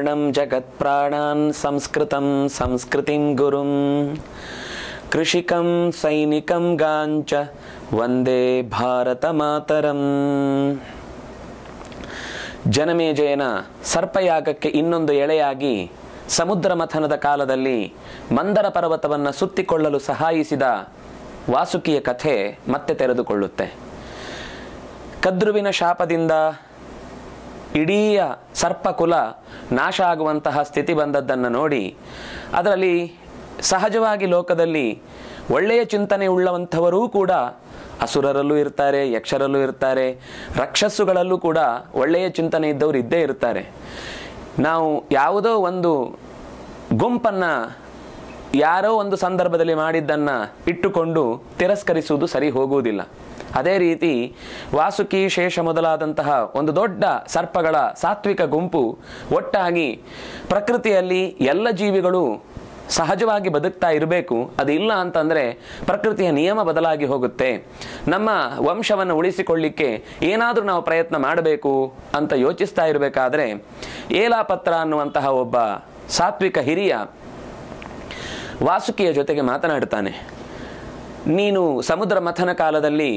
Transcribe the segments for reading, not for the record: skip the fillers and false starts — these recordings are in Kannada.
ಕರ್ಣಂ ಜಗತ್ಪ್ರಾಣಾನ್ ಸಂಸ್ಕೃತಂ ಸಂಸ್ಕೃತಿಂ ಗುರುಂ ಕೃಷಿಕಂ ಸೈನಿಕಂ ಗಾಂಚ ವಂದೇ ಭಾರತ ಮಾತರಂ. ಜನಮೇಜಯನ ಸರ್ಪಯಾಗಕ್ಕೆ ಇನ್ನೊಂದು ಎಳೆಯಾಗಿ ಸಮುದ್ರ ಮಥನದ ಕಾಲದಲ್ಲಿ ಮಂದರ ಪರ್ವತವನ್ನು ಸುತ್ತಿಕೊಳ್ಳಲು ಸಹಾಯಿಸಿದ ವಾಸುಕಿಯ ಕಥೆ ಮತ್ತೆ ತೆರೆದುಕೊಳ್ಳುತ್ತೆ. ಕದ್ರುವಿನ ಶಾಪದಿಂದ ಇಡೀ ಸರ್ಪಕುಲ ನಾಶ ಆಗುವಂತಹ ಸ್ಥಿತಿ ಬಂದದ್ದನ್ನು ನೋಡಿ ಅದರಲ್ಲಿ ಸಹಜವಾಗಿ ಲೋಕದಲ್ಲಿ ಒಳ್ಳೆಯ ಚಿಂತನೆ ಉಳ್ಳವಂಥವರೂ ಕೂಡ ಅಸುರರಲ್ಲೂ ಇರ್ತಾರೆ, ಯಕ್ಷರಲ್ಲೂ ಇರ್ತಾರೆ, ರಾಕ್ಷಸುಗಳಲ್ಲೂ ಕೂಡ ಒಳ್ಳೆಯ ಚಿಂತನೆ ಇದ್ದವರು ಇದ್ದೇ ಇರ್ತಾರೆ. ನಾವು ಯಾವುದೋ ಒಂದು ಗುಂಪನ್ನು ಯಾರೋ ಒಂದು ಸಂದರ್ಭದಲ್ಲಿ ಮಾಡಿದ್ದನ್ನು ಇಟ್ಟುಕೊಂಡು ತಿರಸ್ಕರಿಸುವುದು ಸರಿ ಹೋಗುವುದಿಲ್ಲ. ಅದೇ ರೀತಿ ವಾಸುಕಿ, ಶೇಷ ಮೊದಲಾದಂತಹ ಒಂದು ದೊಡ್ಡ ಸರ್ಪಗಳ ಸಾತ್ವಿಕ ಗುಂಪು ಒಟ್ಟಾಗಿ ಪ್ರಕೃತಿಯಲ್ಲಿ ಎಲ್ಲ ಜೀವಿಗಳು ಸಹಜವಾಗಿ ಬದುಕ್ತಾ ಇರಬೇಕು. ಅದಿಲ್ಲ ಅಂತಂದರೆ ಪ್ರಕೃತಿಯ ನಿಯಮ ಬದಲಾಗಿ ಹೋಗುತ್ತೆ. ನಮ್ಮ ವಂಶವನ್ನು ಉಳಿಸಿಕೊಳ್ಳಿಕ್ಕೆ ಏನಾದರೂ ನಾವು ಪ್ರಯತ್ನ ಮಾಡಬೇಕು ಅಂತ ಯೋಚಿಸ್ತಾ ಇರಬೇಕಾದ್ರೆ ಏಲಾಪತ್ರ ಅನ್ನುವಂತಹ ಒಬ್ಬ ಸಾತ್ವಿಕ ಹಿರಿಯ ವಾಸುಕಿಯ ಜೊತೆಗೆ ಮಾತನಾಡ್ತಾನೆ. ನೀನು ಸಮುದ್ರ ಮಥನ ಕಾಲದಲ್ಲಿ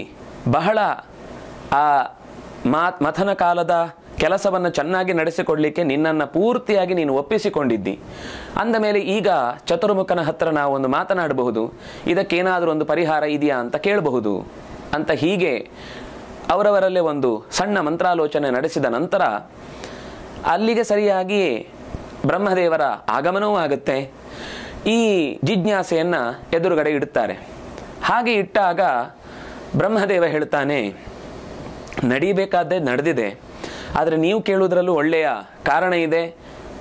ಬಹಳ ಆ ಮಥನ ಕಾಲದ ಕೆಲಸವನ್ನು ಚೆನ್ನಾಗಿ ನಡೆಸಿಕೊಳ್ಳಲಿಕ್ಕೆ ನಿನ್ನನ್ನು ಪೂರ್ತಿಯಾಗಿ ನೀನು ಒಪ್ಪಿಸಿಕೊಂಡಿದ್ದಿ. ಅಂದ ಮೇಲೆ ಈಗ ಚತುರ್ಮುಖನ ಹತ್ರ ನಾವು ಒಂದು ಮಾತನಾಡಬಹುದು, ಇದಕ್ಕೇನಾದರೂ ಒಂದು ಪರಿಹಾರ ಇದೆಯಾ ಅಂತ ಕೇಳಬಹುದು ಅಂತ ಹೀಗೆ ಅವರವರಲ್ಲೇ ಒಂದು ಸಣ್ಣ ಮಂತ್ರಾಲೋಚನೆ ನಡೆಸಿದ ನಂತರ ಅಲ್ಲಿಗೆ ಸರಿಯಾಗಿಯೇ ಬ್ರಹ್ಮದೇವರ ಆಗಮನವೂ ಆಗುತ್ತೆ. ಈ ಜಿಜ್ಞಾಸೆಯನ್ನು ಎದುರುಗಡೆ ಇಡುತ್ತಾರೆ. ಹಾಗೆ ಇಟ್ಟಾಗ ಬ್ರಹ್ಮದೇವ ಹೇಳ್ತಾನೆ, ನಡೀಬೇಕಾದ್ದೇ ನಡೆದಿದೆ, ಆದರೆ ನೀವು ಕೇಳುವುದರಲ್ಲೂ ಒಳ್ಳೆಯ ಕಾರಣ ಇದೆ,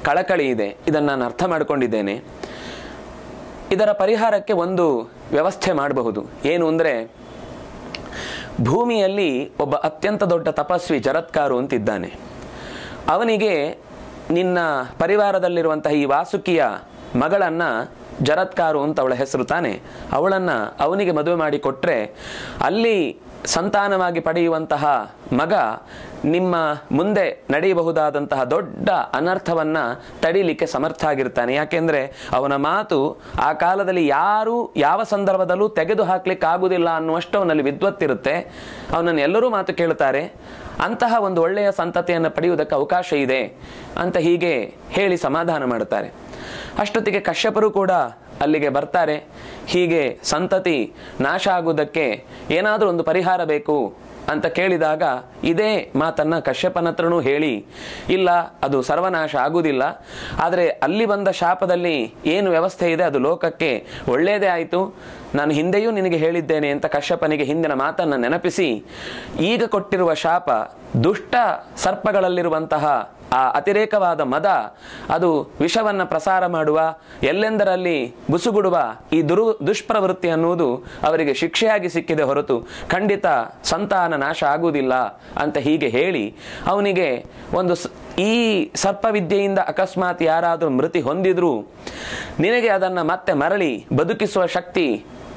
ಕಳಕಳಿ ಇದೆ, ಇದನ್ನು ನಾನು ಅರ್ಥ ಮಾಡಿಕೊಂಡಿದ್ದೇನೆ. ಇದರ ಪರಿಹಾರಕ್ಕೆ ಒಂದು ವ್ಯವಸ್ಥೆ ಮಾಡಬಹುದು. ಏನು ಅಂದರೆ, ಭೂಮಿಯಲ್ಲಿ ಒಬ್ಬ ಅತ್ಯಂತ ದೊಡ್ಡ ತಪಸ್ವಿ ಜರತ್ಕಾರು ಅಂತಿದ್ದಾನೆ. ಅವನಿಗೆ ನಿನ್ನ ಪರಿವಾರದಲ್ಲಿರುವಂತಹ ಈ ವಾಸುಕಿಯ ಮಗಳನ್ನು, ಜರತ್ಕಾರು ಅಂತ ಅವಳ ಹೆಸರು ತಾನೆ, ಅವಳನ್ನು ಅವನಿಗೆ ಮದುವೆ ಮಾಡಿ ಕೊಟ್ಟರೆ ಅಲ್ಲಿ ಸಂತಾನವಾಗಿ ಪಡೆಯುವಂತಹ ಮಗ ನಿಮ್ಮ ಮುಂದೆ ನಡೆಯಬಹುದಾದಂತಹ ದೊಡ್ಡ ಅನರ್ಥವನ್ನು ತಡೀಲಿಕ್ಕೆ ಸಮರ್ಥ ಆಗಿರ್ತಾನೆ. ಯಾಕೆಂದರೆ ಅವನ ಮಾತು ಆ ಕಾಲದಲ್ಲಿ ಯಾರೂ ಯಾವ ಸಂದರ್ಭದಲ್ಲೂ ತೆಗೆದು ಹಾಕ್ಲಿಕ್ಕೆ ಆಗುವುದಿಲ್ಲ ಅನ್ನುವಷ್ಟು ಅವನಲ್ಲಿ ವಿದ್ವತ್ತಿರುತ್ತೆ. ಅವನನ್ನು ಎಲ್ಲರೂ ಮಾತು ಕೇಳುತ್ತಾರೆ. ಅಂತಹ ಒಂದು ಒಳ್ಳೆಯ ಸಂತತಿಯನ್ನು ಪಡೆಯುವುದಕ್ಕೆ ಅವಕಾಶ ಇದೆ ಅಂತ ಹೀಗೆ ಹೇಳಿ ಸಮಾಧಾನ ಮಾಡುತ್ತಾರೆ. ಅಷ್ಟೊತ್ತಿಗೆ ಕಶ್ಯಪರು ಕೂಡ ಅಲ್ಲಿಗೆ ಬರ್ತಾರೆ. ಹೀಗೆ ಸಂತತಿ ನಾಶ ಆಗುವುದಕ್ಕೆ ಏನಾದರೂ ಒಂದು ಪರಿಹಾರ ಬೇಕು ಅಂತ ಕೇಳಿದಾಗ ಇದೇ ಮಾತನ್ನು ಕಶ್ಯಪನ ಹತ್ರನೂ ಹೇಳಿ, ಇಲ್ಲ ಅದು ಸರ್ವನಾಶ ಆಗುವುದಿಲ್ಲ, ಆದರೆ ಅಲ್ಲಿ ಬಂದ ಶಾಪದಲ್ಲಿ ಏನು ವ್ಯವಸ್ಥೆ ಇದೆ ಅದು ಲೋಕಕ್ಕೆ ಒಳ್ಳೆಯದೇ ಆಯಿತು, ನಾನು ಹಿಂದೆಯೂ ನಿನಗೆ ಹೇಳಿದ್ದೇನೆ ಅಂತ ಕಶ್ಯಪನಿಗೆ ಹಿಂದಿನ ಮಾತನ್ನು ನೆನಪಿಸಿ, ಈಗ ಕೊಟ್ಟಿರುವ ಶಾಪ ದುಷ್ಟ ಸರ್ಪಗಳಲ್ಲಿರುವಂತಹ ಆ ಅತಿರೇಕವಾದ ಮದ, ಅದು ವಿಷವನ್ನು ಪ್ರಸಾರ ಮಾಡುವ, ಎಲ್ಲೆಂದರಲ್ಲಿ ಬುಸುಗುಡುವ ಈ ದುಷ್ಪ್ರವೃತ್ತಿ ಅನ್ನುವುದು ಅವರಿಗೆ ಶಿಕ್ಷೆಯಾಗಿ ಸಿಕ್ಕಿದೆ ಹೊರತು ಖಂಡಿತ ಸಂತಾನ ನಾಶ ಆಗುವುದಿಲ್ಲ ಅಂತ ಹೀಗೆ ಹೇಳಿ ಅವನಿಗೆ ಒಂದು ಈ ಸರ್ಪವಿದ್ಯೆಯಿಂದ ಅಕಸ್ಮಾತ್ ಯಾರಾದರೂ ಮೃತಿ ಹೊಂದಿದ್ರು ನಿನಗೆ ಅದನ್ನು ಮತ್ತೆ ಮರಳಿ ಬದುಕಿಸುವ ಶಕ್ತಿ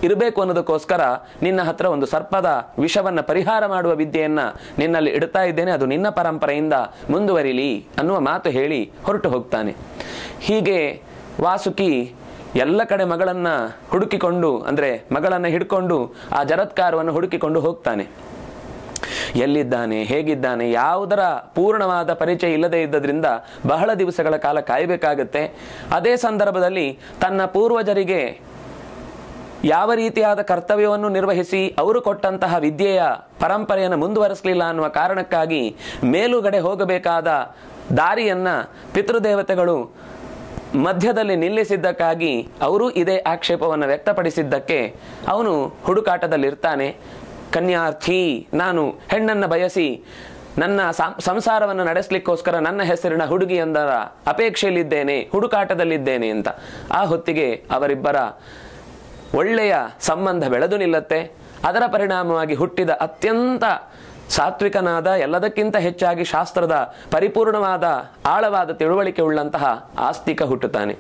ಇರಬೇಕು ಅನ್ನೋದಕ್ಕೋಸ್ಕರ ನಿನ್ನ ಹತ್ರ ಒಂದು ಸರ್ಪದ ವಿಷವನ್ನು ಪರಿಹಾರ ಮಾಡುವ ವಿದ್ಯೆಯನ್ನು ನಿನ್ನಲ್ಲಿ ಇಡ್ತಾ ಇದ್ದೇನೆ, ಅದು ನಿನ್ನ ಪರಂಪರೆಯಿಂದ ಮುಂದುವರಿಲಿ ಅನ್ನುವ ಮಾತು ಹೇಳಿ ಹೊರಟು ಹೋಗ್ತಾನೆ. ಹೀಗೆ ವಾಸುಕಿ ಎಲ್ಲ ಕಡೆ ಮಗಳನ್ನು ಹುಡುಕಿಕೊಂಡು, ಅಂದರೆ ಮಗಳನ್ನು ಹಿಡ್ಕೊಂಡು ಆ ಜರತ್ಕಾರವನ್ನು ಹುಡುಕಿಕೊಂಡು ಹೋಗ್ತಾನೆ. ಎಲ್ಲಿದ್ದಾನೆ, ಹೇಗಿದ್ದಾನೆ, ಯಾವುದರ ಪೂರ್ಣವಾದ ಪರಿಚಯ ಇಲ್ಲದೇ ಇದ್ದದ್ರಿಂದ ಬಹಳ ದಿವಸಗಳ ಕಾಲ ಕಾಯಬೇಕಾಗತ್ತೆ. ಅದೇ ಸಂದರ್ಭದಲ್ಲಿ ತನ್ನ ಪೂರ್ವಜರಿಗೆ ಯಾವ ರೀತಿಯಾದ ಕರ್ತವ್ಯವನ್ನು ನಿರ್ವಹಿಸಿ ಅವರು ಕೊಟ್ಟಂತಹ ವಿದ್ಯೆಯ ಪರಂಪರೆಯನ್ನು ಮುಂದುವರಿಸಲಿಲ್ಲ ಅನ್ನುವ ಕಾರಣಕ್ಕಾಗಿ ಮೇಲುಗಡೆ ಹೋಗಬೇಕಾದ ದಾರಿಯನ್ನು ಪಿತೃದೇವತೆಗಳು ಮಧ್ಯದಲ್ಲಿ ನಿಲ್ಲಿಸಿದ್ದಕ್ಕಾಗಿ ಅವರು ಇದೇ ಆಕ್ಷೇಪವನ್ನು ವ್ಯಕ್ತಪಡಿಸಿದ್ದಕ್ಕೆ ಅವನು ಹುಡುಕಾಟದಲ್ಲಿರ್ತಾನೆ. ಕನ್ಯಾರ್ಥಿ, ನಾನು ಹೆಣ್ಣನ್ನು ಬಯಸಿ ನನ್ನ ಸಂಸಾರವನ್ನು ನಡೆಸಲಿಕ್ಕೋಸ್ಕರ ನನ್ನ ಹೆಸರಿನ ಹುಡುಗಿಯೊಂದರ ಅಪೇಕ್ಷೆಯಲ್ಲಿದ್ದೇನೆ, ಹುಡುಕಾಟದಲ್ಲಿದ್ದೇನೆ ಅಂತ. ಆ ಹೊತ್ತಿಗೆ ಅವರಿಬ್ಬರ ಒಳ್ಳೆಯ ಸಂಬಂಧ ಬೆಳೆದು ನಿಲ್ಲತ್ತೆ. ಅದರ ಪರಿಣಾಮವಾಗಿ ಹುಟ್ಟಿದ ಅತ್ಯಂತ ಸಾತ್ವಿಕನಾದ, ಎಲ್ಲದಕ್ಕಿಂತ ಹೆಚ್ಚಾಗಿ ಶಾಸ್ತ್ರದ ಪರಿಪೂರ್ಣವಾದ ಆಳವಾದ ತಿಳುವಳಿಕೆ ಉಳ್ಳಂತಹ ಆಸ್ತಿಕ ಹುಟ್ಟುತ್ತಾನೆ.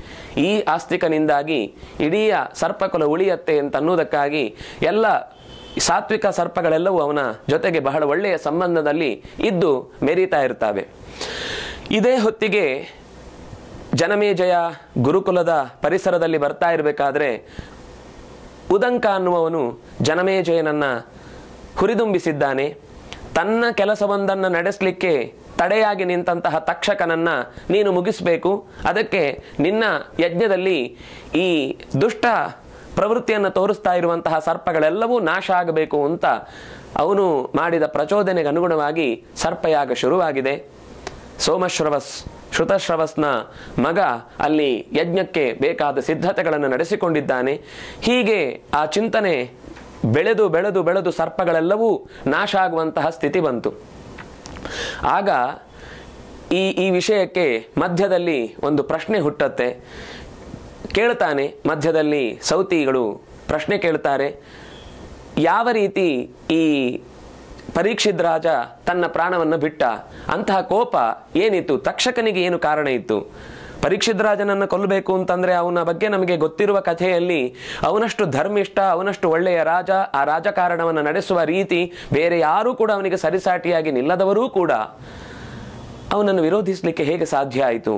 ಈ ಆಸ್ತಿಕನಿಂದಾಗಿ ಇಡೀ ಸರ್ಪಕುಲ ಉಳಿಯತ್ತೆ ಅಂತ ಅನ್ನುವುದಕ್ಕಾಗಿ ಎಲ್ಲ ಸಾತ್ವಿಕ ಸರ್ಪಗಳೆಲ್ಲವೂ ಅವನ ಜೊತೆಗೆ ಬಹಳ ಒಳ್ಳೆಯ ಸಂಬಂಧದಲ್ಲಿ ಇದ್ದು ಮೆರೀತಾ ಇರ್ತವೆ. ಇದೇ ಹೊತ್ತಿಗೆ ಜನಮೇಜಯ ಗುರುಕುಲದ ಪರಿಸರದಲ್ಲಿ ಬರ್ತಾ ಇರಬೇಕಾದ್ರೆ ಉದಂಕ ಅನ್ನುವವನು ಜನಮೇಜಯನನ್ನ ಹುರಿದುಂಬಿಸಿದ್ದಾನೆ. ತನ್ನ ಕೆಲಸವೊಂದನ್ನು ನಡೆಸಲಿಕ್ಕೆ ತಡೆಯಾಗಿ ನಿಂತಹ ತಕ್ಷಕನನ್ನ ನೀನು ಮುಗಿಸಬೇಕು, ಅದಕ್ಕೆ ನಿನ್ನ ಯಜ್ಞದಲ್ಲಿ ಈ ದುಷ್ಟ ಪ್ರವೃತ್ತಿಯನ್ನು ತೋರಿಸ್ತಾ ಇರುವಂತಹ ಸರ್ಪಗಳೆಲ್ಲವೂ ನಾಶ ಆಗಬೇಕು ಅಂತ ಅವನು ಮಾಡಿದ ಪ್ರಚೋದನೆಗೆ ಅನುಗುಣವಾಗಿ ಸರ್ಪಯಾಗ ಶುರುವಾಗಿದೆ. ಸೋಮಶ್ರವಸ್ ಶ್ರುತಶ್ರವಸ್ನ ಮಗ ಅಲ್ಲಿ ಯಜ್ಞಕ್ಕೆ ಬೇಕಾದ ಸಿದ್ಧತೆಗಳನ್ನು ನಡೆಸಿಕೊಂಡಿದ್ದಾನೆ. ಹೀಗೆ ಆ ಚಿಂತನೆ ಬೆಳೆದು ಬೆಳೆದು ಬೆಳೆದು ಸರ್ಪಗಳೆಲ್ಲವೂ ನಾಶ ಆಗುವಂತಹ ಸ್ಥಿತಿ ಬಂತು. ಆಗ ಈ ವಿಷಯಕ್ಕೆ ಮಧ್ಯದಲ್ಲಿ ಒಂದು ಪ್ರಶ್ನೆ ಹುಟ್ಟತ್ತೆ. ಕೇಳ್ತಾನೆ, ಮಧ್ಯದಲ್ಲಿ ಸೌತಿಗಳು ಪ್ರಶ್ನೆ ಕೇಳ್ತಾರೆ, ಯಾವ ರೀತಿ ಈ ಪರೀಕ್ಷಿತ್ ರಾಜ ತನ್ನ ಪ್ರಾಣವನ್ನು ಬಿಟ್ಟ? ಅಂತಹ ಕೋಪ ಏನಿತ್ತು? ತಕ್ಷಕನಿಗೆ ಏನು ಕಾರಣ ಇತ್ತು? ಪರೀಕ್ಷಿತ್ ರಾಜನನ್ನು ಕೊಲ್ಲಬೇಕು ಅಂತಂದ್ರೆ ಅವನ ಬಗ್ಗೆ ನಮಗೆ ಗೊತ್ತಿರುವ ಕಥೆಯಲ್ಲಿ ಅವನಷ್ಟು ಧರ್ಮಿಷ್ಠ, ಅವನಷ್ಟು ಒಳ್ಳೆಯ ರಾಜ, ಆ ರಾಜಕಾರಣವನ್ನು ನಡೆಸುವ ರೀತಿ ಬೇರೆ ಯಾರೂ ಕೂಡ ಅವನಿಗೆ ಸರಿಸಾಟಿಯಾಗಿ ನಿಲ್ಲದವರೂ ಕೂಡ ಅವನನ್ನು ವಿರೋಧಿಸಲಿಕ್ಕೆ ಹೇಗೆ ಸಾಧ್ಯ ಆಯಿತು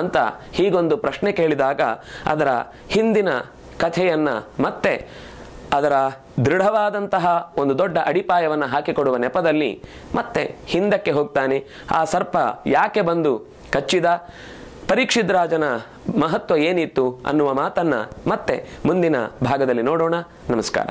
ಅಂತ ಹೀಗೊಂದು ಪ್ರಶ್ನೆ ಕೇಳಿದಾಗ ಅದರ ಹಿಂದಿನ ಕಥೆಯನ್ನ ಮತ್ತೆ ಅದರ ದೃಢವಾದಂತಹ ಒಂದು ದೊಡ್ಡ ಅಡಿಪಾಯವನ್ನು ಹಾಕಿಕೊಡುವ ನೆಪದಲ್ಲಿ ಮತ್ತೆ ಹಿಂದಕ್ಕೆ ಹೋಗ್ತಾನೆ. ಆ ಸರ್ಪ ಯಾಕೆ ಬಂದು ಕಚ್ಚಿದ, ಪರೀಕ್ಷಿತ್ ರಾಜನ ಮಹತ್ವ ಏನಿತ್ತು ಅನ್ನುವ ಮಾತನ್ನ ಮತ್ತೆ ಮುಂದಿನ ಭಾಗದಲ್ಲಿ ನೋಡೋಣ. ನಮಸ್ಕಾರ.